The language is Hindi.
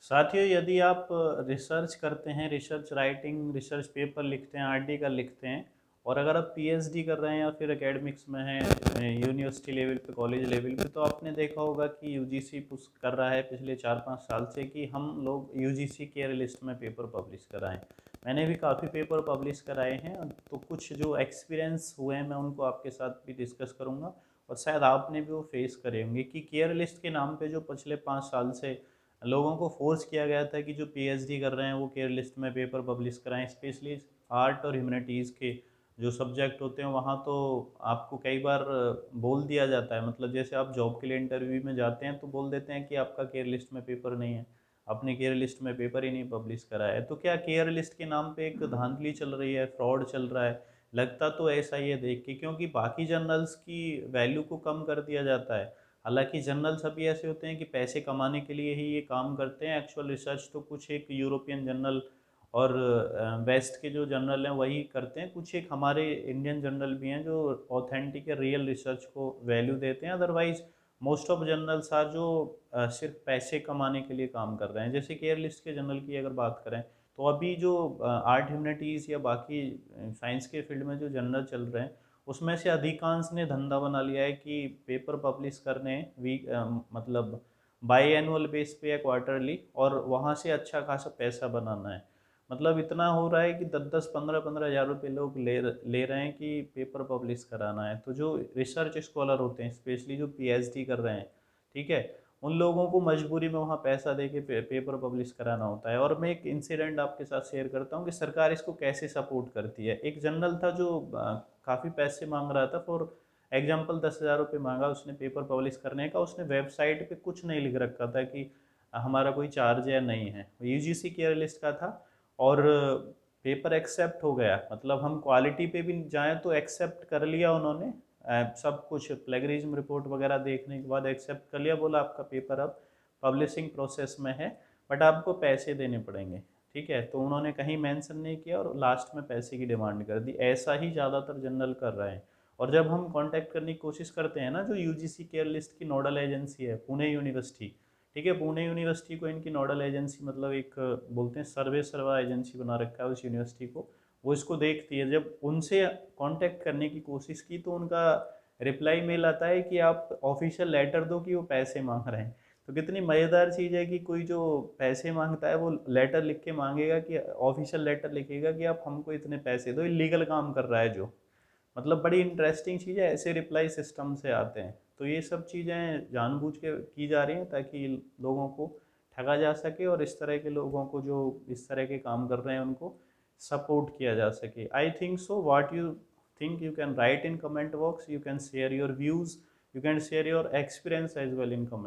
साथियों, यदि आप रिसर्च करते हैं, रिसर्च राइटिंग, रिसर्च पेपर लिखते हैं, आर्टिकल लिखते हैं, और अगर आप पीएचडी कर रहे हैं या फिर एकेडमिक्स में हैं यूनिवर्सिटी लेवल पे, कॉलेज लेवल पे, तो आपने देखा होगा कि यूजीसी पुश कर रहा है पिछले 4-5 साल से कि हम लोग यूजीसी केयर लिस्ट में पेपर पब्लिश कराएं। मैंने भी काफ़ी पेपर पब्लिश कराए हैं, तो कुछ जो एक्सपीरियंस हुए हैं मैं उनको आपके साथ भी डिस्कस करूँगा। और शायद आपने भी वो फेस करे होंगे कि केयर लिस्ट के नाम पे जो पिछले 5 साल से लोगों को फोर्स किया गया था कि जो पीएचडी कर रहे हैं वो केयर लिस्ट में पेपर पब्लिश कराएं, स्पेशली आर्ट और ह्यूमैनिटीज़ के जो सब्जेक्ट होते हैं वहाँ तो आपको कई बार बोल दिया जाता है, मतलब जैसे आप जॉब के लिए इंटरव्यू में जाते हैं तो बोल देते हैं कि आपका केयर लिस्ट में पेपर नहीं है, आपने केयर लिस्ट में पेपर ही नहीं पब्लिश करा है। तो क्या केयर लिस्ट के नाम पे एक धांधली चल रही है, फ्रॉड चल रहा है? लगता तो ऐसा ही है देख के, क्योंकि बाकी जर्नल्स की वैल्यू को कम कर दिया जाता है। हालांकि जर्नल्स अभी ऐसे होते हैं कि पैसे कमाने के लिए ही ये काम करते हैं, एक्चुअल रिसर्च तो कुछ एक यूरोपियन जर्नल और वेस्ट के जो जर्नल हैं वही करते हैं, कुछ एक हमारे इंडियन जर्नल भी हैं जो ऑथेंटिक या रियल रिसर्च को वैल्यू देते हैं। Otherwise most of journals are जो सिर्फ पैसे कमाने के लिए काम कर रहे हैं। जैसे केयर लिस्ट के जर्नल की अगर बात करें तो अभी जो आर्ट ह्यूमैनिटीज़ या बाकी साइंस के फील्ड में जो जर्नल चल रहे हैं उसमें से अधिकांश ने धंधा बना लिया है कि पेपर पब्लिश करने वीक मतलब बाई एनुअल बेस पे या क्वार्टरली, और वहाँ से अच्छा खासा पैसा बनाना है। मतलब इतना हो रहा है कि 10-10, 15-15 हज़ार रुपये लोग ले रहे हैं कि पेपर पब्लिश कराना है। तो जो रिसर्च स्कॉलर होते हैं, स्पेशली जो पीएचडी कर रहे हैं, ठीक है, उन लोगों को मजबूरी में वहाँ पैसा दे के पेपर पब्लिश कराना होता है। और मैं एक इंसिडेंट आपके साथ शेयर करता हूँ कि सरकार इसको कैसे सपोर्ट करती है। एक जर्नल था जो काफ़ी पैसे मांग रहा था, फॉर एग्जाम्पल 10,000 रुपये मांगा उसने पेपर पब्लिश करने का। उसने वेबसाइट पे कुछ नहीं लिख रखा था कि हमारा कोई चार्ज या नहीं है, यूजीसी केयर लिस्ट का था। और पेपर एक्सेप्ट हो गया, मतलब हम क्वालिटी पे भी जाएं तो एक्सेप्ट कर लिया उन्होंने। सब कुछ प्लेगरिज्म रिपोर्ट वगैरह देखने के बाद एक्सेप्ट कर लिया, बोला आपका पेपर अब पब्लिशिंग प्रोसेस में है, बट आपको पैसे देने पड़ेंगे। ठीक है, तो उन्होंने कहीं मेंशन नहीं किया और लास्ट में पैसे की डिमांड कर दी। ऐसा ही ज़्यादातर जर्नल कर रहे हैं। और जब हम कांटेक्ट करने की कोशिश करते हैं ना, जो यूजीसी केयर लिस्ट की नोडल एजेंसी है पुणे यूनिवर्सिटी, ठीक है, पुणे यूनिवर्सिटी को इनकी नोडल एजेंसी, मतलब एक बोलते हैं सर्वे सर्वा एजेंसी बना रखा है उस यूनिवर्सिटी को, वो इसको देखती है। जब उनसे कांटेक्ट करने की कोशिश की तो उनका रिप्लाई मेल आता है कि आप ऑफिशियल लेटर दो कि वो पैसे मांग रहे हैं। तो कितनी मज़ेदार चीज़ है कि कोई जो पैसे मांगता है वो लेटर लिख के मांगेगा, कि ऑफिशियल लेटर लिखेगा कि आप हमको इतने पैसे दो, इलीगल काम कर रहा है जो, मतलब बड़ी इंटरेस्टिंग चीज़ है। ऐसे रिप्लाई सिस्टम से आते हैं। तो ये सब चीज़ें जानबूझ के की जा रही हैं ताकि लोगों को ठगा जा सके, और इस तरह के लोगों को जो इस तरह के काम कर रहे हैं उनको सपोर्ट किया जा सके। I think so, what you think you can write in comment box, you can share your views, you can share your experience as well in comment.